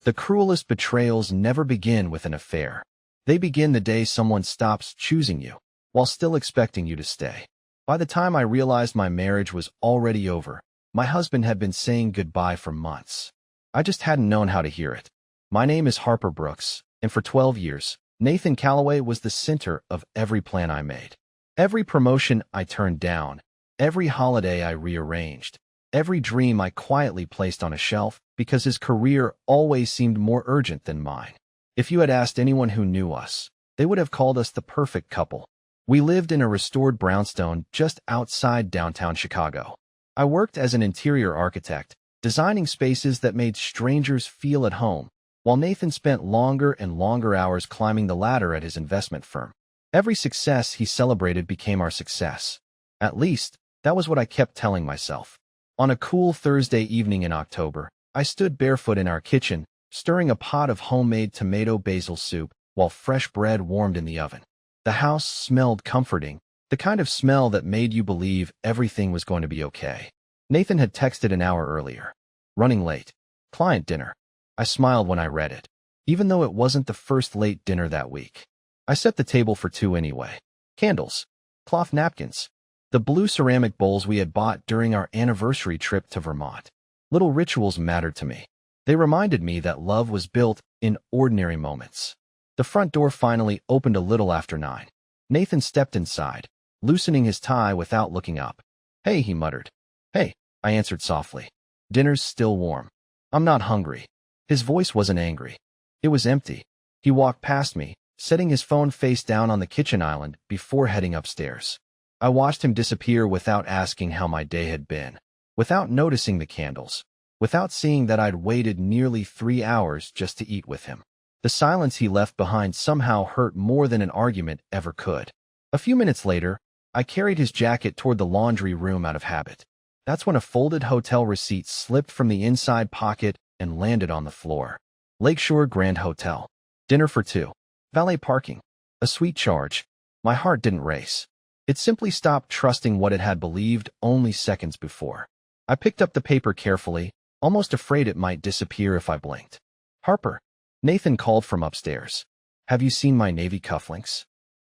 The cruelest betrayals never begin with an affair. They begin the day someone stops choosing you, while still expecting you to stay. By the time I realized my marriage was already over, my husband had been saying goodbye for months. I just hadn't known how to hear it. My name is Harper Brooks, and for 12 years, Nathan Calloway was the center of every plan I made. Every promotion I turned down, every holiday I rearranged, every dream I quietly placed on a shelf because his career always seemed more urgent than mine. If you had asked anyone who knew us, they would have called us the perfect couple. We lived in a restored brownstone just outside downtown Chicago. I worked as an interior architect, designing spaces that made strangers feel at home, while Nathan spent longer and longer hours climbing the ladder at his investment firm. Every success he celebrated became our success. At least, that was what I kept telling myself. On a cool Thursday evening in October, I stood barefoot in our kitchen, stirring a pot of homemade tomato basil soup while fresh bread warmed in the oven. The house smelled comforting, the kind of smell that made you believe everything was going to be okay. Nathan had texted an hour earlier. Running late. Client dinner. I smiled when I read it, even though it wasn't the first late dinner that week. I set the table for two anyway. Candles. Cloth napkins. The blue ceramic bowls we had bought during our anniversary trip to Vermont. Little rituals mattered to me. They reminded me that love was built in ordinary moments. The front door finally opened a little after 9. Nathan stepped inside, loosening his tie without looking up. "Hey," he muttered. "Hey," I answered softly. "Dinner's still warm. I'm not hungry." His voice wasn't angry. It was empty. He walked past me, setting his phone face down on the kitchen island before heading upstairs. I watched him disappear without asking how my day had been, without noticing the candles, without seeing that I'd waited nearly 3 hours just to eat with him. The silence he left behind somehow hurt more than an argument ever could. A few minutes later, I carried his jacket toward the laundry room out of habit. That's when a folded hotel receipt slipped from the inside pocket and landed on the floor. Lakeshore Grand Hotel. Dinner for 2. Valet parking. A sweet charge. My heart didn't race. It simply stopped trusting what it had believed only seconds before. I picked up the paper carefully, almost afraid it might disappear if I blinked. "Harper," Nathan called from upstairs. "Have you seen my navy cufflinks?"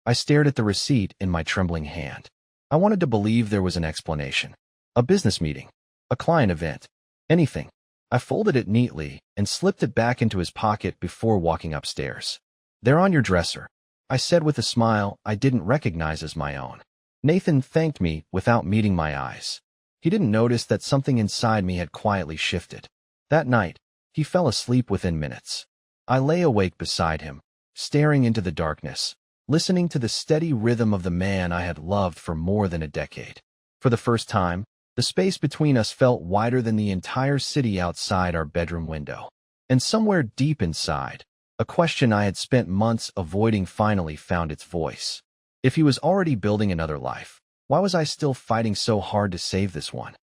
I stared at the receipt in my trembling hand. I wanted to believe there was an explanation. A business meeting. A client event. Anything. I folded it neatly and slipped it back into his pocket before walking upstairs. "They're on your dresser," I said with a smile I didn't recognize as my own. Nathan thanked me without meeting my eyes. He didn't notice that something inside me had quietly shifted. That night, he fell asleep within minutes. I lay awake beside him, staring into the darkness, listening to the steady rhythm of the man I had loved for more than a decade. For the first time, the space between us felt wider than the entire city outside our bedroom window. And somewhere deep inside, a question I had spent months avoiding finally found its voice. If he was already building another life, why was I still fighting so hard to save this one?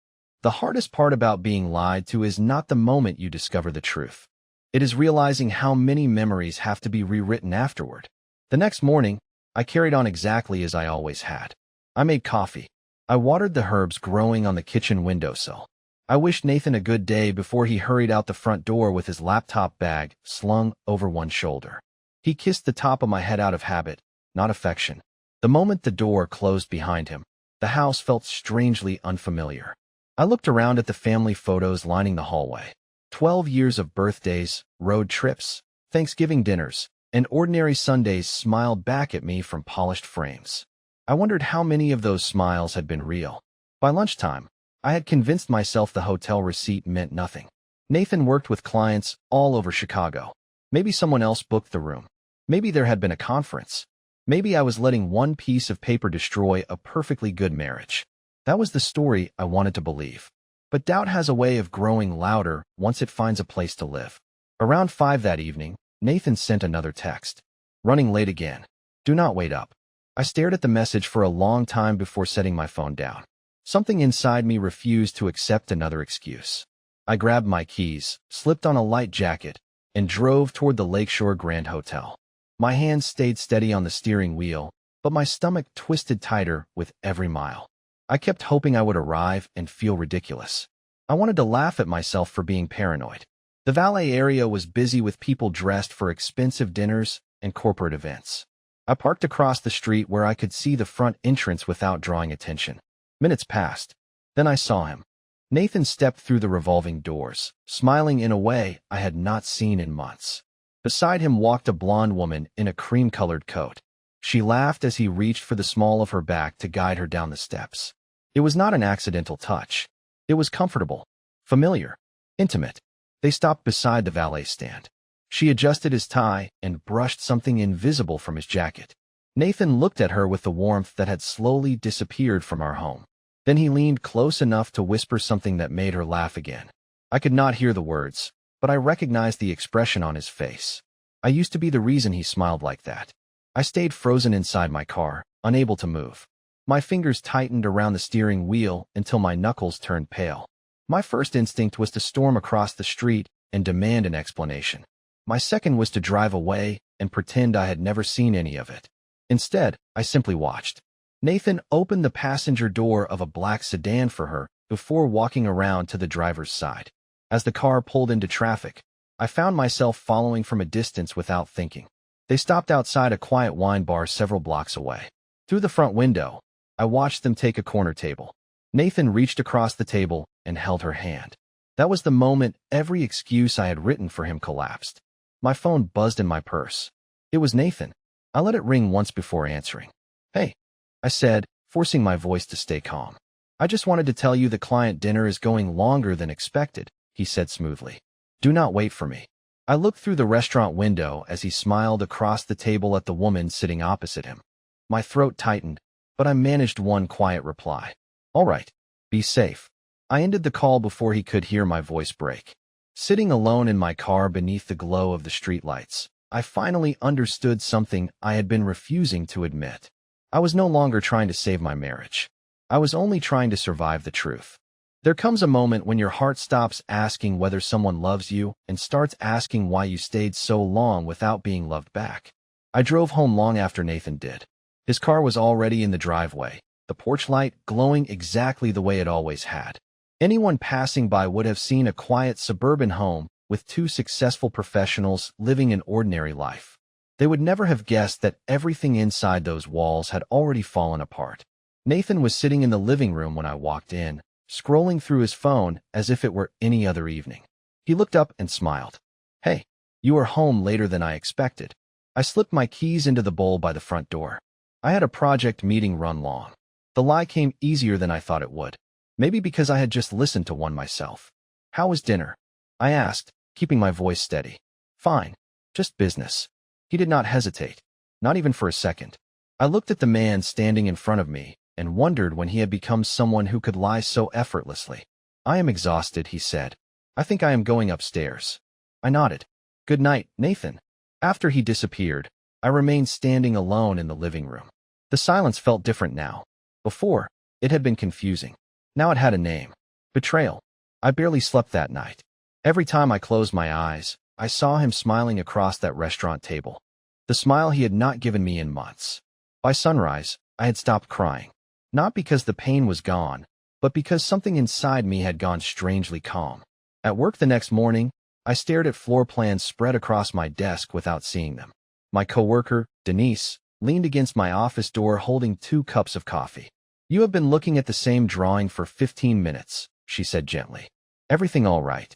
The hardest part about being lied to is not the moment you discover the truth. It is realizing how many memories have to be rewritten afterward. The next morning, I carried on exactly as I always had. I made coffee. I watered the herbs growing on the kitchen windowsill. I wished Nathan a good day before he hurried out the front door with his laptop bag slung over one shoulder. He kissed the top of my head out of habit, not affection. The moment the door closed behind him, the house felt strangely unfamiliar. I looked around at the family photos lining the hallway. 12 years of birthdays, road trips, Thanksgiving dinners, and ordinary Sundays smiled back at me from polished frames. I wondered how many of those smiles had been real. By lunchtime, I had convinced myself the hotel receipt meant nothing. Nathan worked with clients all over Chicago. Maybe someone else booked the room. Maybe there had been a conference. Maybe I was letting one piece of paper destroy a perfectly good marriage. That was the story I wanted to believe. But doubt has a way of growing louder once it finds a place to live. Around 5 that evening, Nathan sent another text. "Running late again. Do not wait up." I stared at the message for a long time before setting my phone down. Something inside me refused to accept another excuse. I grabbed my keys, slipped on a light jacket, and drove toward the Lakeshore Grand Hotel. My hands stayed steady on the steering wheel, but my stomach twisted tighter with every mile. I kept hoping I would arrive and feel ridiculous. I wanted to laugh at myself for being paranoid. The valet area was busy with people dressed for expensive dinners and corporate events. I parked across the street where I could see the front entrance without drawing attention. Minutes passed. Then I saw him. Nathan stepped through the revolving doors, smiling in a way I had not seen in months. Beside him walked a blonde woman in a cream-colored coat. She laughed as he reached for the small of her back to guide her down the steps. It was not an accidental touch. It was comfortable, familiar, intimate. They stopped beside the valet stand. She adjusted his tie and brushed something invisible from his jacket. Nathan looked at her with the warmth that had slowly disappeared from our home. Then he leaned close enough to whisper something that made her laugh again. I could not hear the words, but I recognized the expression on his face. I used to be the reason he smiled like that. I stayed frozen inside my car, unable to move. My fingers tightened around the steering wheel until my knuckles turned pale. My first instinct was to storm across the street and demand an explanation. My second was to drive away and pretend I had never seen any of it. Instead, I simply watched. Nathan opened the passenger door of a black sedan for her before walking around to the driver's side. As the car pulled into traffic, I found myself following from a distance without thinking. They stopped outside a quiet wine bar several blocks away. Through the front window, I watched them take a corner table. Nathan reached across the table and held her hand. That was the moment every excuse I had written for him collapsed. My phone buzzed in my purse. It was Nathan. I let it ring once before answering. "Hey," I said, forcing my voice to stay calm. "I just wanted to tell you the client dinner is going longer than expected," he said smoothly. "Do not wait for me." I looked through the restaurant window as he smiled across the table at the woman sitting opposite him. My throat tightened, but I managed one quiet reply. "All right, be safe." I ended the call before he could hear my voice break. Sitting alone in my car beneath the glow of the streetlights, I finally understood something I had been refusing to admit. I was no longer trying to save my marriage. I was only trying to survive the truth. There comes a moment when your heart stops asking whether someone loves you and starts asking why you stayed so long without being loved back. I drove home long after Nathan did. His car was already in the driveway, the porch light glowing exactly the way it always had. Anyone passing by would have seen a quiet suburban home with two successful professionals living an ordinary life. They would never have guessed that everything inside those walls had already fallen apart. Nathan was sitting in the living room when I walked in, scrolling through his phone as if it were any other evening. He looked up and smiled. "Hey, you are home later than I expected." I slipped my keys into the bowl by the front door. I had a project meeting run long. The lie came easier than I thought it would. Maybe because I had just listened to one myself. "How was dinner?" I asked, keeping my voice steady. "Fine. Just business." He did not hesitate, not even for a second. I looked at the man standing in front of me and wondered when he had become someone who could lie so effortlessly. "I am exhausted," he said. "I think I am going upstairs." I nodded. "Good night, Nathan." After he disappeared, I remained standing alone in the living room. The silence felt different now. Before, it had been confusing. Now it had a name. Betrayal. I barely slept that night. Every time I closed my eyes, I saw him smiling across that restaurant table. The smile he had not given me in months. By sunrise, I had stopped crying. Not because the pain was gone, but because something inside me had gone strangely calm. At work the next morning, I stared at floor plans spread across my desk without seeing them. My coworker, Denise, leaned against my office door holding 2 cups of coffee. "You have been looking at the same drawing for 15 minutes, she said gently. "Everything all right?"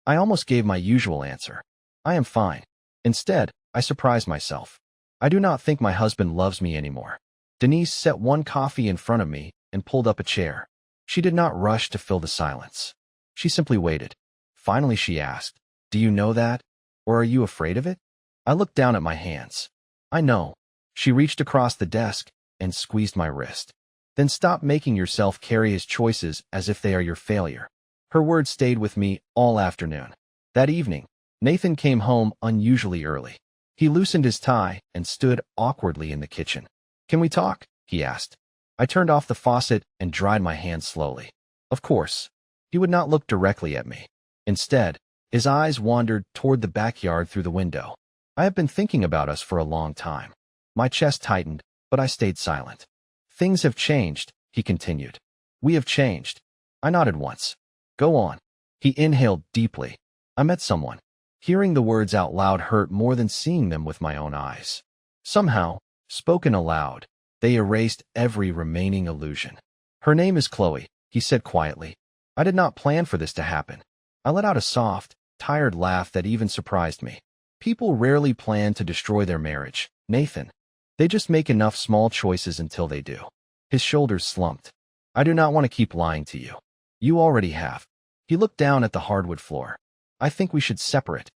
I almost gave my usual answer. "I am fine." Instead, I surprised myself. "I do not think my husband loves me anymore." Denise set one coffee in front of me and pulled up a chair. She did not rush to fill the silence. She simply waited. Finally she asked, "Do you know that? Or are you afraid of it?" I looked down at my hands. "I know." She reached across the desk and squeezed my wrist. "Then stop making yourself carry his choices as if they are your failure." Her words stayed with me all afternoon. That evening, Nathan came home unusually early. He loosened his tie and stood awkwardly in the kitchen. "Can we talk?" he asked. I turned off the faucet and dried my hands slowly. Of course. He would not look directly at me. Instead, his eyes wandered toward the backyard through the window. "I have been thinking about us for a long time." My chest tightened, but I stayed silent. "Things have changed," he continued. "We have changed." I nodded once. "Go on." He inhaled deeply. I met someone. Hearing the words out loud hurt more than seeing them with my own eyes. Somehow, spoken aloud, they erased every remaining illusion. Her name is Chloe, he said quietly. I did not plan for this to happen. I let out a soft, tired laugh that even surprised me. People rarely plan to destroy their marriage, Nathan. They just make enough small choices until they do. His shoulders slumped. I do not want to keep lying to you. You already have. He looked down at the hardwood floor. I think we should separate.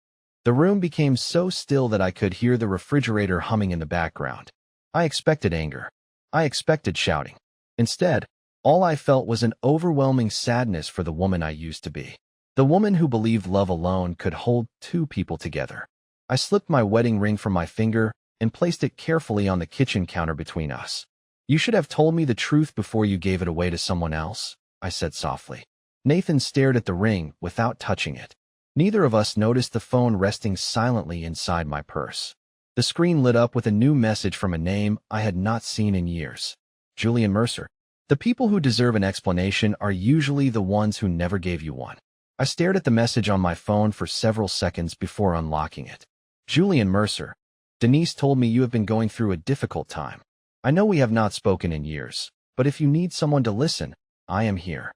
The room became so still that I could hear the refrigerator humming in the background. I expected anger. I expected shouting. Instead, all I felt was an overwhelming sadness for the woman I used to be. The woman who believed love alone could hold two people together. I slipped my wedding ring from my finger and placed it carefully on the kitchen counter between us. You should have told me the truth before you gave it away to someone else, I said softly. Nathan stared at the ring without touching it. Neither of us noticed the phone resting silently inside my purse. The screen lit up with a new message from a name I had not seen in years. Julian Mercer. The people who deserve an explanation are usually the ones who never gave you one. I stared at the message on my phone for several seconds before unlocking it. Julian Mercer. Denise told me you have been going through a difficult time. I know we have not spoken in years, but if you need someone to listen, I am here.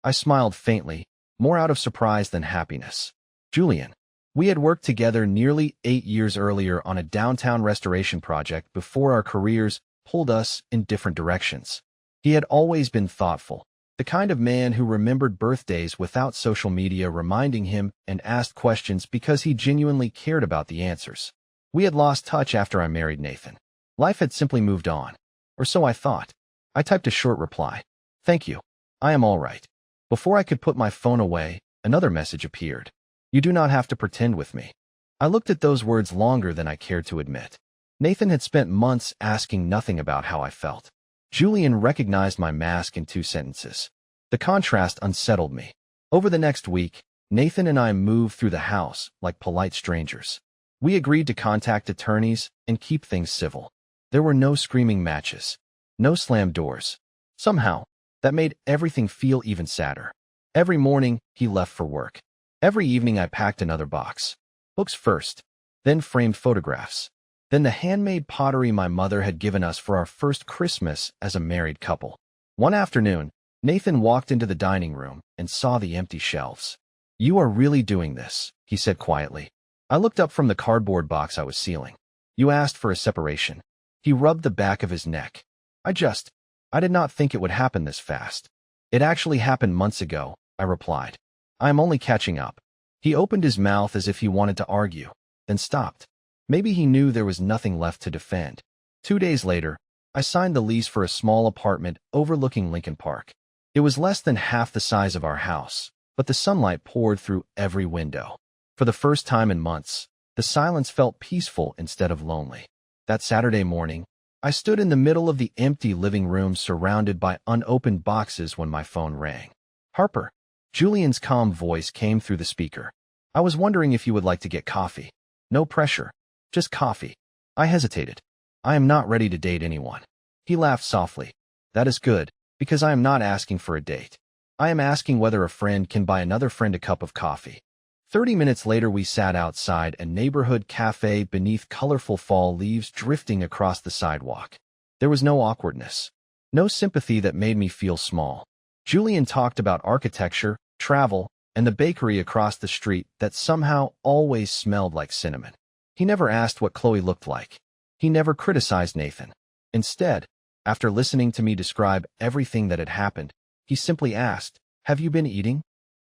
I smiled faintly, more out of surprise than happiness. Julian. We had worked together nearly 8 years earlier on a downtown restoration project before our careers pulled us in different directions. He had always been thoughtful, the kind of man who remembered birthdays without social media reminding him and asked questions because he genuinely cared about the answers. We had lost touch after I married Nathan. Life had simply moved on, or so I thought. I typed a short reply. Thank you. I am all right. Before I could put my phone away, another message appeared. You do not have to pretend with me. I looked at those words longer than I cared to admit. Nathan had spent months asking nothing about how I felt. Julian recognized my mask in 2 sentences. The contrast unsettled me. Over the next week, Nathan and I moved through the house like polite strangers. We agreed to contact attorneys and keep things civil. There were no screaming matches, no slammed doors. Somehow, that made everything feel even sadder. Every morning, he left for work. Every evening I packed another box. Books first, then framed photographs, then the handmade pottery my mother had given us for our first Christmas as a married couple. One afternoon, Nathan walked into the dining room and saw the empty shelves. You are really doing this, he said quietly. I looked up from the cardboard box I was sealing. You asked for a separation. He rubbed the back of his neck. I did not think it would happen this fast. It actually happened months ago, I replied. I am only catching up. He opened his mouth as if he wanted to argue, then stopped. Maybe he knew there was nothing left to defend. 2 days later, I signed the lease for a small apartment overlooking Lincoln Park. It was less than half the size of our house, but the sunlight poured through every window. For the first time in months, the silence felt peaceful instead of lonely. That Saturday morning, I stood in the middle of the empty living room surrounded by unopened boxes when my phone rang. Harper. Julian's calm voice came through the speaker. I was wondering if you would like to get coffee. No pressure, just coffee. I hesitated. I am not ready to date anyone. He laughed softly. That is good, because I am not asking for a date. I am asking whether a friend can buy another friend a cup of coffee. 30 minutes later we sat outside a neighborhood cafe beneath colorful fall leaves drifting across the sidewalk. There was no awkwardness, no sympathy that made me feel small. Julian talked about architecture, travel, and the bakery across the street that somehow always smelled like cinnamon. He never asked what Chloe looked like. He never criticized Nathan. Instead, after listening to me describe everything that had happened, he simply asked, Have you been eating?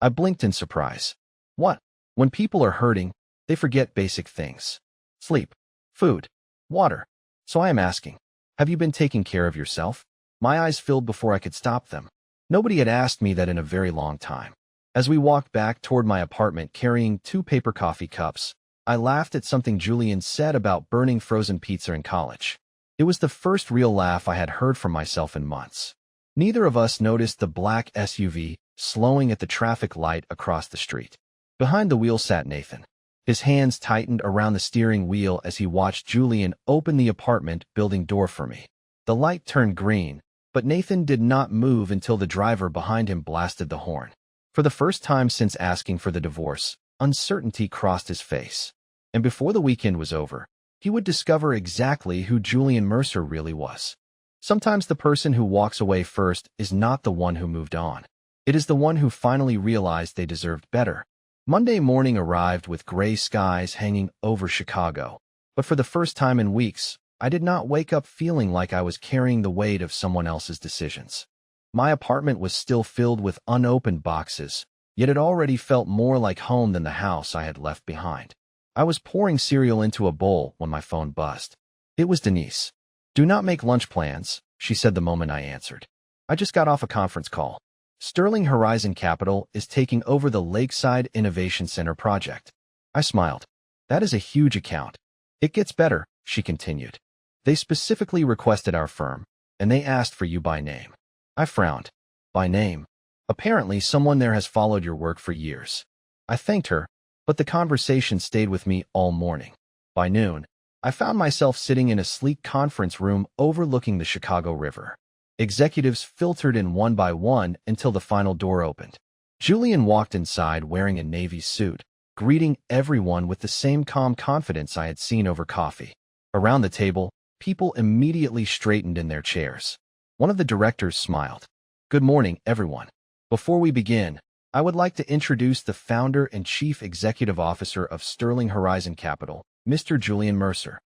I blinked in surprise. What? When people are hurting, they forget basic things. Sleep, food, water. So I am asking, have you been taking care of yourself? My eyes filled before I could stop them. Nobody had asked me that in a very long time. As we walked back toward my apartment carrying 2 paper coffee cups, I laughed at something Julian said about burning frozen pizza in college. It was the first real laugh I had heard from myself in months. Neither of us noticed the black SUV slowing at the traffic light across the street. Behind the wheel sat Nathan. His hands tightened around the steering wheel as he watched Julian open the apartment building door for me. The light turned green, but Nathan did not move until the driver behind him blasted the horn. For the first time since asking for the divorce, uncertainty crossed his face. And before the weekend was over, he would discover exactly who Julian Mercer really was. Sometimes the person who walks away first is not the one who moved on. It is the one who finally realized they deserved better. Monday morning arrived with gray skies hanging over Chicago, but for the first time in weeks, I did not wake up feeling like I was carrying the weight of someone else's decisions. My apartment was still filled with unopened boxes, yet it already felt more like home than the house I had left behind. I was pouring cereal into a bowl when my phone buzzed. It was Denise. "Do not make lunch plans," she said the moment I answered. "I just got off a conference call. Sterling Horizon Capital is taking over the Lakeside Innovation Center project." I smiled. "That is a huge account." "It gets better," she continued. "They specifically requested our firm, and they asked for you by name." I frowned. "By name? Apparently someone there has followed your work for years." I thanked her, but the conversation stayed with me all morning. By noon, I found myself sitting in a sleek conference room overlooking the Chicago River. Executives filtered in one by one until the final door opened. Julian walked inside wearing a navy suit, greeting everyone with the same calm confidence I had seen over coffee. Around the table, people immediately straightened in their chairs. One of the directors smiled. "Good morning, everyone. Before we begin, I would like to introduce the founder and chief executive officer of Sterling Horizon Capital, Mr. Julian Mercer."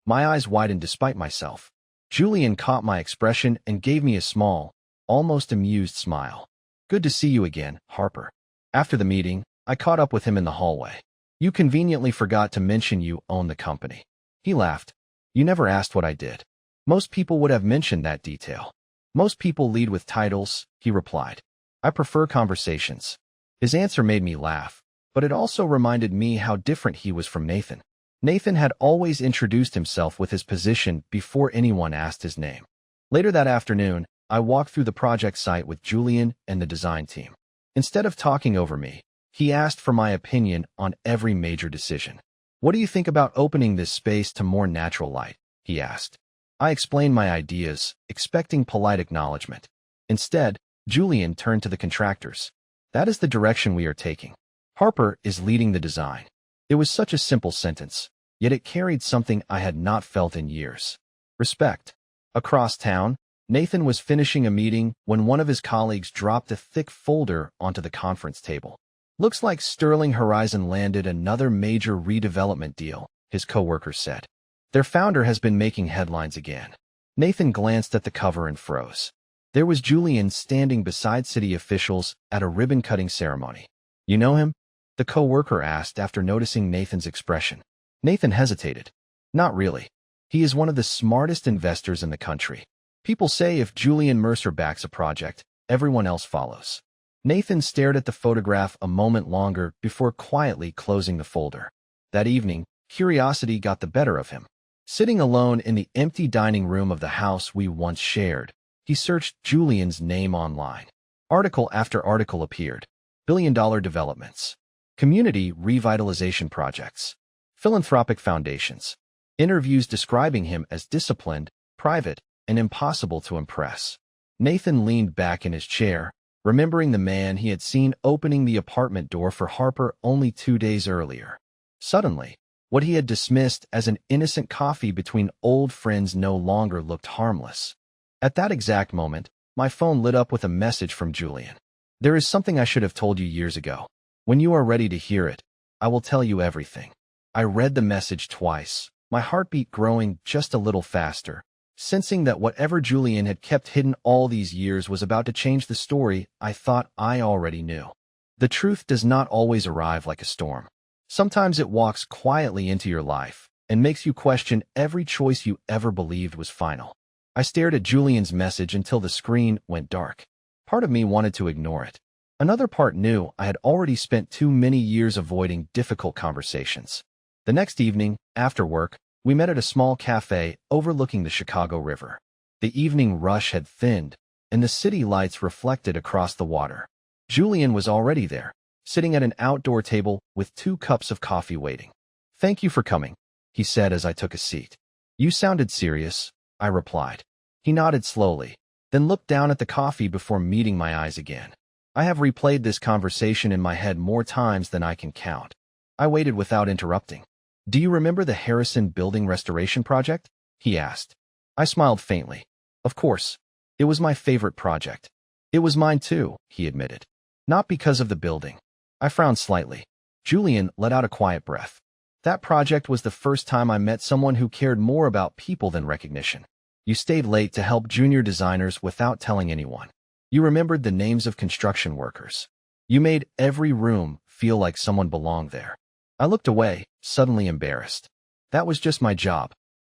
My eyes widened despite myself. Julian caught my expression and gave me a small, almost amused smile. "Good to see you again, Harper." After the meeting, I caught up with him in the hallway. "You conveniently forgot to mention you own the company." He laughed. "You never asked what I did. Most people would have mentioned that detail." "Most people lead with titles," he replied. "I prefer conversations." His answer made me laugh, but it also reminded me how different he was from Nathan. Nathan had always introduced himself with his position before anyone asked his name. Later that afternoon, I walked through the project site with Julian and the design team. Instead of talking over me, he asked for my opinion on every major decision. "What do you think about opening this space to more natural light?" he asked. I explained my ideas, expecting polite acknowledgement. Instead, Julian turned to the contractors. "That is the direction we are taking. Harper is leading the design." It was such a simple sentence, yet it carried something I had not felt in years. Respect. Across town, Nathan was finishing a meeting when one of his colleagues dropped a thick folder onto the conference table. "Looks like Sterling Horizon landed another major redevelopment deal," his coworker said. "Their founder has been making headlines again." Nathan glanced at the cover and froze. There was Julian standing beside city officials at a ribbon-cutting ceremony. "You know him?" the coworker asked after noticing Nathan's expression. Nathan hesitated. "Not really. He is one of the smartest investors in the country. People say if Julian Mercer backs a project, everyone else follows." Nathan stared at the photograph a moment longer before quietly closing the folder. That evening, curiosity got the better of him. Sitting alone in the empty dining room of the house we once shared, he searched Julian's name online. Article after article appeared. Billion-dollar developments. Community revitalization projects. Philanthropic foundations. Interviews describing him as disciplined, private, and impossible to impress. Nathan leaned back in his chair, remembering the man he had seen opening the apartment door for Harper only 2 days earlier. Suddenly, what he had dismissed as an innocent coffee between old friends no longer looked harmless. At that exact moment, my phone lit up with a message from Julian. "There is something I should have told you years ago. When you are ready to hear it, I will tell you everything." I read the message twice, my heartbeat growing just a little faster, sensing that whatever Julian had kept hidden all these years was about to change the story I thought I already knew. The truth does not always arrive like a storm. Sometimes it walks quietly into your life and makes you question every choice you ever believed was final. I stared at Julian's message until the screen went dark. Part of me wanted to ignore it. Another part knew I had already spent too many years avoiding difficult conversations. The next evening, after work, we met at a small cafe overlooking the Chicago River. The evening rush had thinned, and the city lights reflected across the water. Julian was already there, sitting at an outdoor table with 2 cups of coffee waiting. "Thank you for coming," he said as I took a seat. "You sounded serious," I replied. He nodded slowly, then looked down at the coffee before meeting my eyes again. "I have replayed this conversation in my head more times than I can count." I waited without interrupting. Do you remember the Harrison Building restoration project? He asked. I smiled faintly. Of course. It was my favorite project. It was mine too, he admitted. Not because of the building. I frowned slightly. Julian let out a quiet breath. That project was the first time I met someone who cared more about people than recognition. You stayed late to help junior designers without telling anyone. You remembered the names of construction workers. You made every room feel like someone belonged there. I looked away, suddenly embarrassed. That was just my job.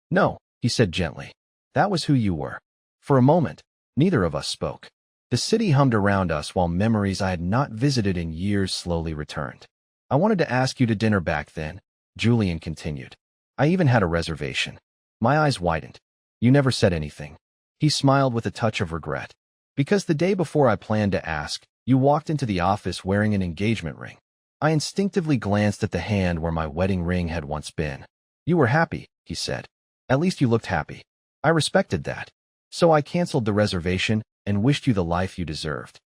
No, he said gently. That was who you were. For a moment, neither of us spoke. The city hummed around us while memories I had not visited in years slowly returned. I wanted to ask you to dinner back then, Julian continued. I even had a reservation. My eyes widened. You never said anything. He smiled with a touch of regret. Because the day before I planned to ask, you walked into the office wearing an engagement ring. I instinctively glanced at the hand where my wedding ring had once been. You were happy, he said. At least you looked happy. I respected that. So I canceled the reservation and wished you the life you deserved.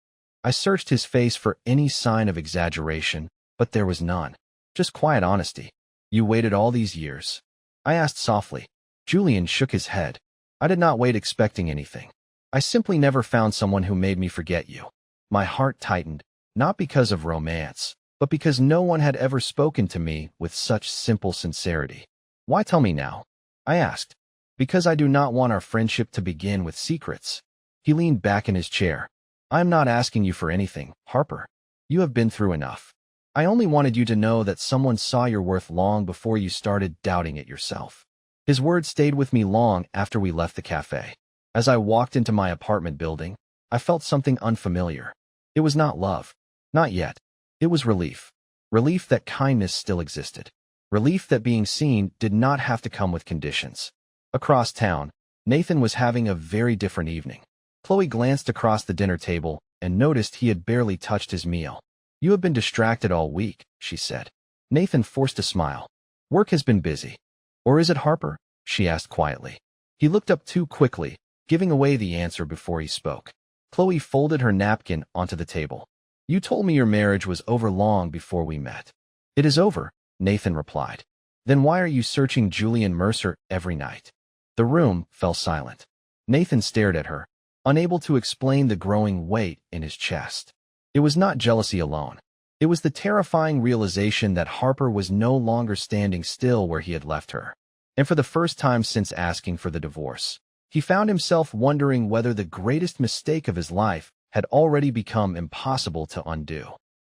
I searched his face for any sign of exaggeration, but there was none. Just quiet honesty. You waited all these years. I asked softly. Julian shook his head. I did not wait expecting anything. I simply never found someone who made me forget you. My heart tightened, not because of romance, but because no one had ever spoken to me with such simple sincerity. Why tell me now? I asked. Because I do not want our friendship to begin with secrets. He leaned back in his chair. I am not asking you for anything, Harper. You have been through enough. I only wanted you to know that someone saw your worth long before you started doubting it yourself. His words stayed with me long after we left the cafe. As I walked into my apartment building, I felt something unfamiliar. It was not love. Not yet. It was relief. Relief that kindness still existed. Relief that being seen did not have to come with conditions. Across town, Nathan was having a very different evening. Chloe glanced across the dinner table and noticed he had barely touched his meal. You have been distracted all week, she said. Nathan forced a smile. Work has been busy. Or is it Harper? She asked quietly. He looked up too quickly, giving away the answer before he spoke. Chloe folded her napkin onto the table. You told me your marriage was over long before we met. It is over, Nathan replied. Then why are you searching Julian Mercer every night? The room fell silent. Nathan stared at her, unable to explain the growing weight in his chest. It was not jealousy alone. It was the terrifying realization that Harper was no longer standing still where he had left her. And for the first time since asking for the divorce, he found himself wondering whether the greatest mistake of his life had already become impossible to undo.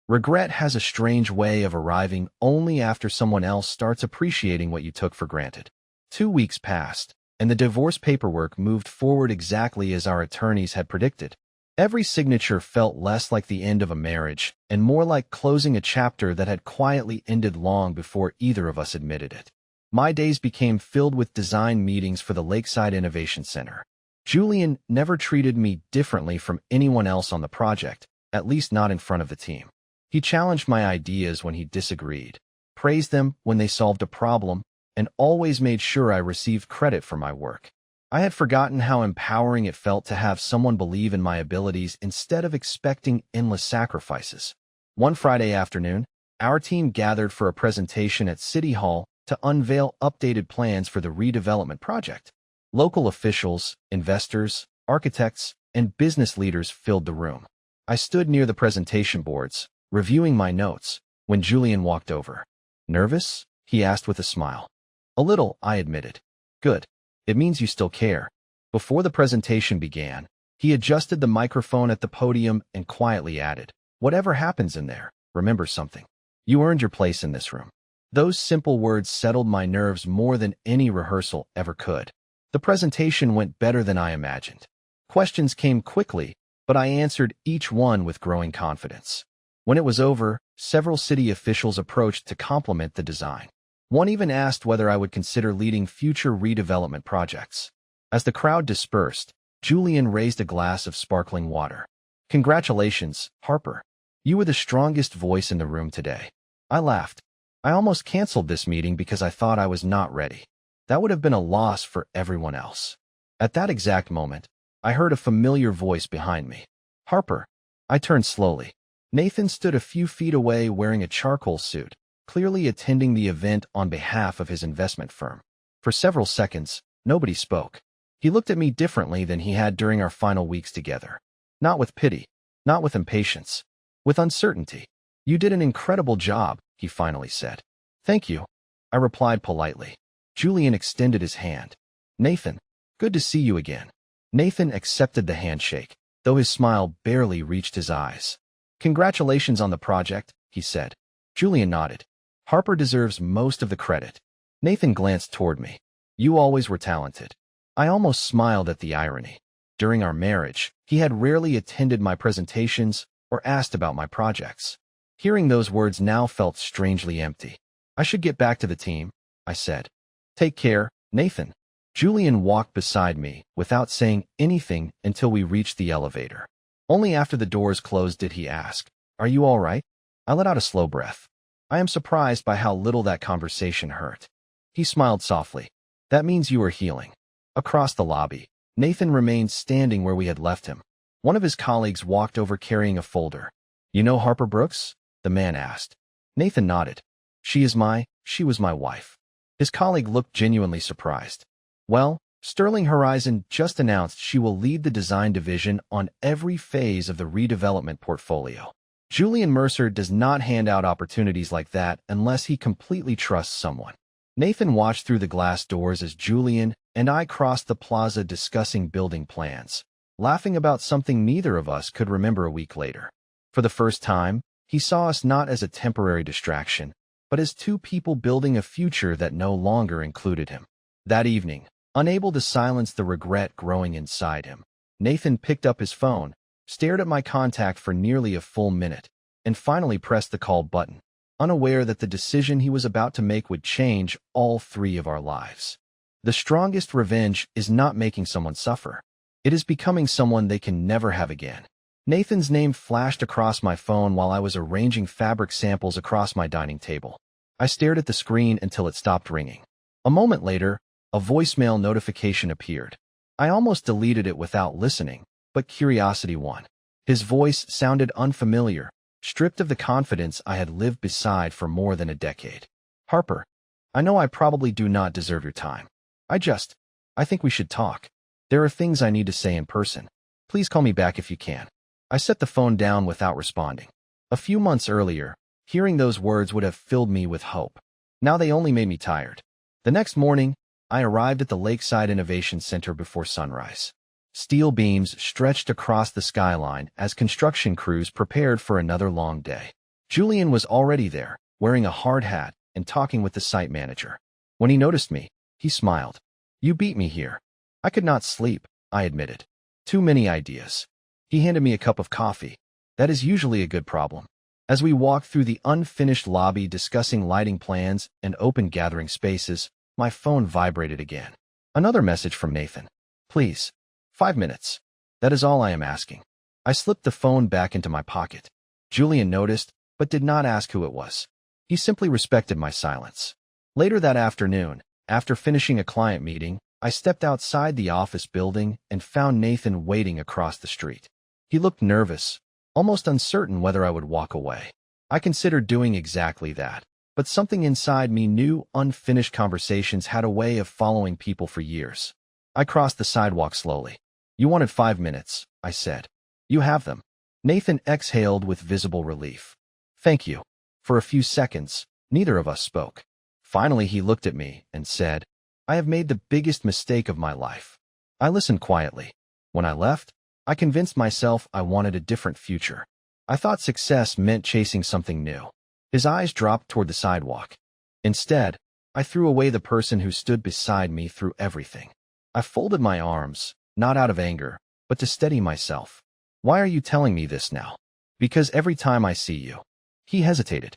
Regret has a strange way of arriving only after someone else starts appreciating what you took for granted. 2 weeks passed, and the divorce paperwork moved forward exactly as our attorneys had predicted. Every signature felt less like the end of a marriage and more like closing a chapter that had quietly ended long before either of us admitted it. My days became filled with design meetings for the Lakeside Innovation Center. Julian never treated me differently from anyone else on the project, at least not in front of the team. He challenged my ideas when he disagreed, praised them when they solved a problem, and always made sure I received credit for my work. I had forgotten how empowering it felt to have someone believe in my abilities instead of expecting endless sacrifices. One Friday afternoon, our team gathered for a presentation at City Hall to unveil updated plans for the redevelopment project. Local officials, investors, architects, and business leaders filled the room. I stood near the presentation boards, reviewing my notes, when Julian walked over. Nervous? He asked with a smile. A little, I admitted. Good. It means you still care. Before the presentation began, he adjusted the microphone at the podium and quietly added, whatever happens in there, remember something. You earned your place in this room. Those simple words settled my nerves more than any rehearsal ever could. The presentation went better than I imagined. Questions came quickly, but I answered each one with growing confidence. When it was over, several city officials approached to compliment the design. One even asked whether I would consider leading future redevelopment projects. As the crowd dispersed, Julian raised a glass of sparkling water. Congratulations, Harper. You were the strongest voice in the room today. I laughed. I almost canceled this meeting because I thought I was not ready. That would have been a loss for everyone else. At that exact moment, I heard a familiar voice behind me. Harper. I turned slowly. Nathan stood a few feet away wearing a charcoal suit, clearly attending the event on behalf of his investment firm. For several seconds, nobody spoke. He looked at me differently than he had during our final weeks together. Not with pity, not with impatience, with uncertainty. "You did an incredible job," he finally said. "Thank you," I replied politely. Julian extended his hand. "Nathan, good to see you again." Nathan accepted the handshake, though his smile barely reached his eyes. "Congratulations on the project," he said. Julian nodded. "Harper deserves most of the credit." Nathan glanced toward me. "You always were talented." I almost smiled at the irony. During our marriage, he had rarely attended my presentations or asked about my projects. Hearing those words now felt strangely empty. "I should get back to the team," I said. "Take care, Nathan." Julian walked beside me without saying anything until we reached the elevator. Only after the doors closed did he ask, "Are you all right?" I let out a slow breath. I am surprised by how little that conversation hurt. He smiled softly. "That means you are healing." Across the lobby, Nathan remained standing where we had left him. One of his colleagues walked over carrying a folder. "You know Harper Brooks?" the man asked. Nathan nodded. She was my wife." His colleague looked genuinely surprised. "Well, Sterling Horizon just announced she will lead the design division on every phase of the redevelopment portfolio. Julian Mercer does not hand out opportunities like that unless he completely trusts someone." Nathan watched through the glass doors as Julian and I crossed the plaza discussing building plans, laughing about something neither of us could remember a week later. For the first time, he saw us not as a temporary distraction, but as two people building a future that no longer included him. That evening, unable to silence the regret growing inside him, Nathan picked up his phone, stared at my contact for nearly a full minute, and finally pressed the call button, unaware that the decision he was about to make would change all three of our lives. The strongest revenge is not making someone suffer. It is becoming someone they can never have again. Nathan's name flashed across my phone while I was arranging fabric samples across my dining table. I stared at the screen until it stopped ringing. A moment later, a voicemail notification appeared. I almost deleted it without listening, but curiosity won. His voice sounded unfamiliar, stripped of the confidence I had lived beside for more than a decade. "Harper, I know I probably do not deserve your time. I think we should talk. There are things I need to say in person. Please call me back if you can." I set the phone down without responding. A few months earlier, hearing those words would have filled me with hope. Now they only made me tired. The next morning, I arrived at the Lakeside Innovation Center before sunrise. Steel beams stretched across the skyline as construction crews prepared for another long day. Julian was already there, wearing a hard hat and talking with the site manager. When he noticed me, he smiled. "You beat me here." "I could not sleep," I admitted. "Too many ideas." He handed me a cup of coffee. That is usually a good problem. As we walked through the unfinished lobby discussing lighting plans and open gathering spaces, my phone vibrated again. Another message from Nathan. "Please, 5 minutes. That is all I am asking." I slipped the phone back into my pocket. Julian noticed, but did not ask who it was. He simply respected my silence. Later that afternoon, after finishing a client meeting, I stepped outside the office building and found Nathan waiting across the street. He looked nervous, almost uncertain whether I would walk away. I considered doing exactly that, but something inside me knew unfinished conversations had a way of following people for years. I crossed the sidewalk slowly. "You wanted 5 minutes," I said. "You have them." Nathan exhaled with visible relief. "Thank you." For a few seconds, neither of us spoke. Finally, he looked at me and said, "I have made the biggest mistake of my life." I listened quietly. When I left, I convinced myself I wanted a different future. I thought success meant chasing something new. His eyes dropped toward the sidewalk. Instead, I threw away the person who stood beside me through everything. I folded my arms, not out of anger, but to steady myself. "Why are you telling me this now?" "Because every time I see you." He hesitated.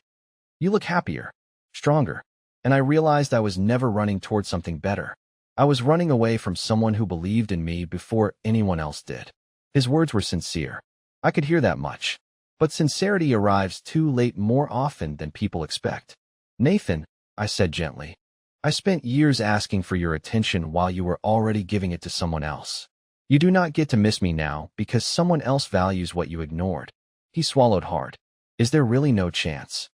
"You look happier, stronger." And I realized I was never running toward something better. I was running away from someone who believed in me before anyone else did. His words were sincere. I could hear that much. But sincerity arrives too late more often than people expect. "Nathan," I said gently, "I spent years asking for your attention while you were already giving it to someone else. You do not get to miss me now because someone else values what you ignored." He swallowed hard. "Is there really no chance?"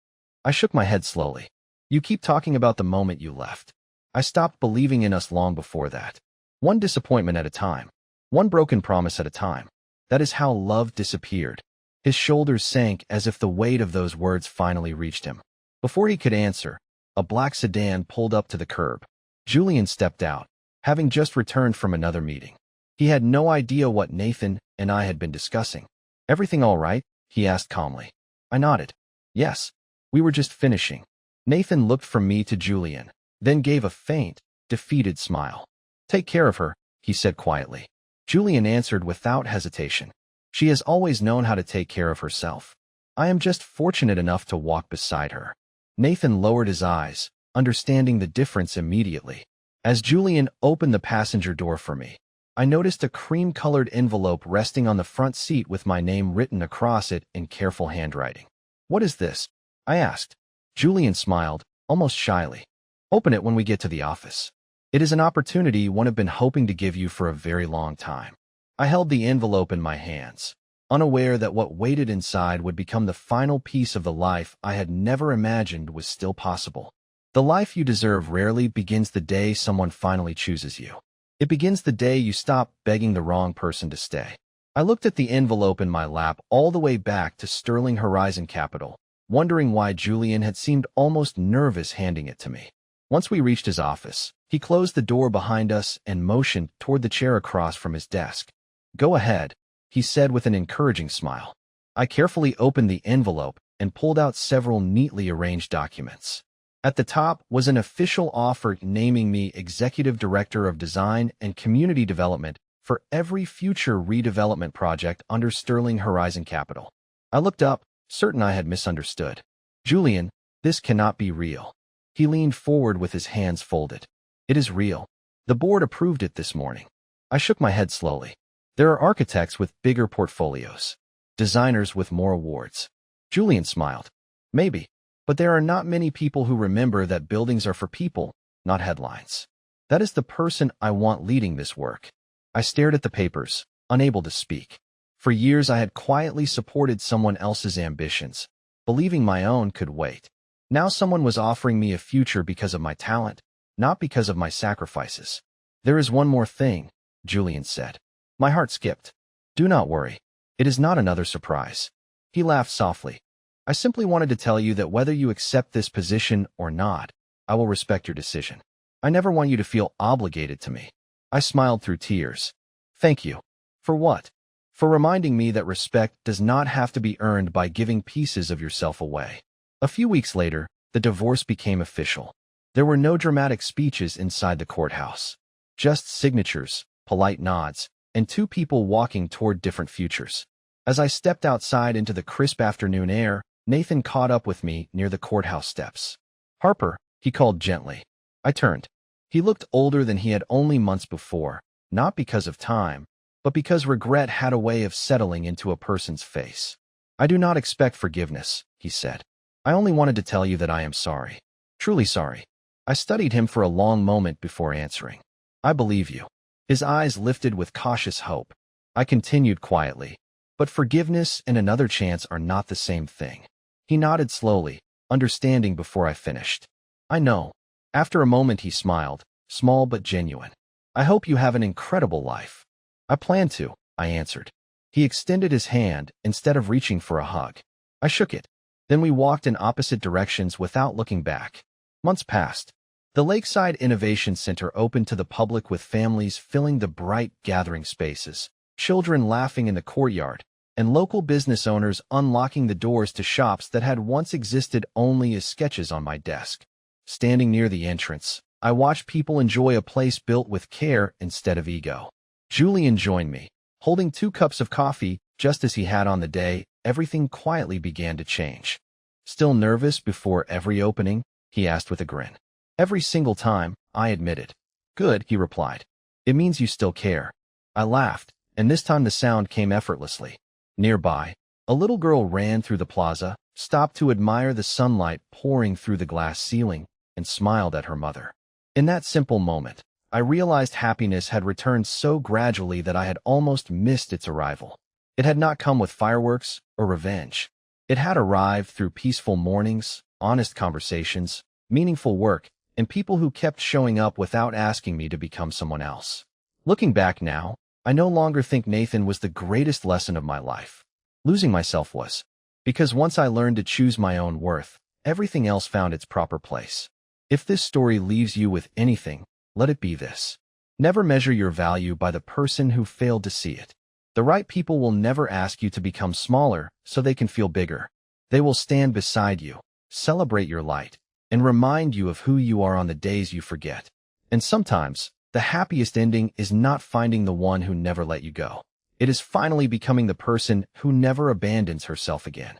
I shook my head slowly. You keep talking about the moment you left. I stopped believing in us long before that. One disappointment at a time. One broken promise at a time. That is how love disappeared. His shoulders sank as if the weight of those words finally reached him. Before he could answer, a black sedan pulled up to the curb. Julian stepped out, having just returned from another meeting. He had no idea what Nathan and I had been discussing. Everything all right? He asked calmly. I nodded. Yes. We were just finishing. Nathan looked from me to Julian, then gave a faint, defeated smile. Take care of her, he said quietly. Julian answered without hesitation. She has always known how to take care of herself. I am just fortunate enough to walk beside her. Nathan lowered his eyes, understanding the difference immediately. As Julian opened the passenger door for me, I noticed a cream-colored envelope resting on the front seat with my name written across it in careful handwriting. What is this? I asked. Julian smiled, almost shyly. Open it when we get to the office. It is an opportunity one have been hoping to give you for a very long time. I held the envelope in my hands, unaware that what waited inside would become the final piece of the life I had never imagined was still possible. The life you deserve rarely begins the day someone finally chooses you. It begins the day you stop begging the wrong person to stay. I looked at the envelope in my lap all the way back to Sterling Horizon Capital, wondering why Julian had seemed almost nervous handing it to me. Once we reached his office, he closed the door behind us and motioned toward the chair across from his desk. Go ahead, he said with an encouraging smile. I carefully opened the envelope and pulled out several neatly arranged documents. At the top was an official offer naming me Executive Director of Design and Community Development for every future redevelopment project under Sterling Horizon Capital. I looked up, certain I had misunderstood. Julian, this cannot be real. He leaned forward with his hands folded. It is real. The board approved it this morning. I shook my head slowly. There are architects with bigger portfolios, designers with more awards. Julian smiled. Maybe, but there are not many people who remember that buildings are for people, not headlines. That is the person I want leading this work. I stared at the papers, unable to speak. For years I had quietly supported someone else's ambitions, believing my own could wait. Now someone was offering me a future because of my talent, not because of my sacrifices. There is one more thing, Julian said. My heart skipped. Do not worry. It is not another surprise. He laughed softly. I simply wanted to tell you that whether you accept this position or not, I will respect your decision. I never want you to feel obligated to me. I smiled through tears. Thank you. For what? For reminding me that respect does not have to be earned by giving pieces of yourself away. A few weeks later, the divorce became official. There were no dramatic speeches inside the courthouse. Just signatures, polite nods, and two people walking toward different futures. As I stepped outside into the crisp afternoon air, Nathan caught up with me near the courthouse steps. Harper, he called gently. I turned. He looked older than he had only months before, not because of time, but because regret had a way of settling into a person's face. I do not expect forgiveness, he said. I only wanted to tell you that I am sorry. Truly sorry. I studied him for a long moment before answering. I believe you. His eyes lifted with cautious hope. I continued quietly. But forgiveness and another chance are not the same thing. He nodded slowly, understanding before I finished. I know. After a moment he smiled, small but genuine. I hope you have an incredible life. I plan to, I answered. He extended his hand instead of reaching for a hug. I shook it. Then we walked in opposite directions without looking back. Months passed. The Lakeside Innovation Center opened to the public with families filling the bright gathering spaces, children laughing in the courtyard, and local business owners unlocking the doors to shops that had once existed only as sketches on my desk. Standing near the entrance, I watched people enjoy a place built with care instead of ego. Julian joined me, holding 2 cups of coffee, just as he had on the day. Everything quietly began to change. Still nervous before every opening? He asked with a grin. Every single time, I admitted. Good, he replied. It means you still care. I laughed, and this time the sound came effortlessly. Nearby, a little girl ran through the plaza, stopped to admire the sunlight pouring through the glass ceiling, and smiled at her mother. In that simple moment, I realized happiness had returned so gradually that I had almost missed its arrival. It had not come with fireworks or revenge. It had arrived through peaceful mornings, honest conversations, meaningful work, and people who kept showing up without asking me to become someone else. Looking back now, I no longer think Nathan was the greatest lesson of my life. Losing myself was. Because once I learned to choose my own worth, everything else found its proper place. If this story leaves you with anything, let it be this. Never measure your value by the person who failed to see it. The right people will never ask you to become smaller so they can feel bigger. They will stand beside you, celebrate your light, and remind you of who you are on the days you forget. And sometimes, the happiest ending is not finding the one who never let you go. It is finally becoming the person who never abandons herself again.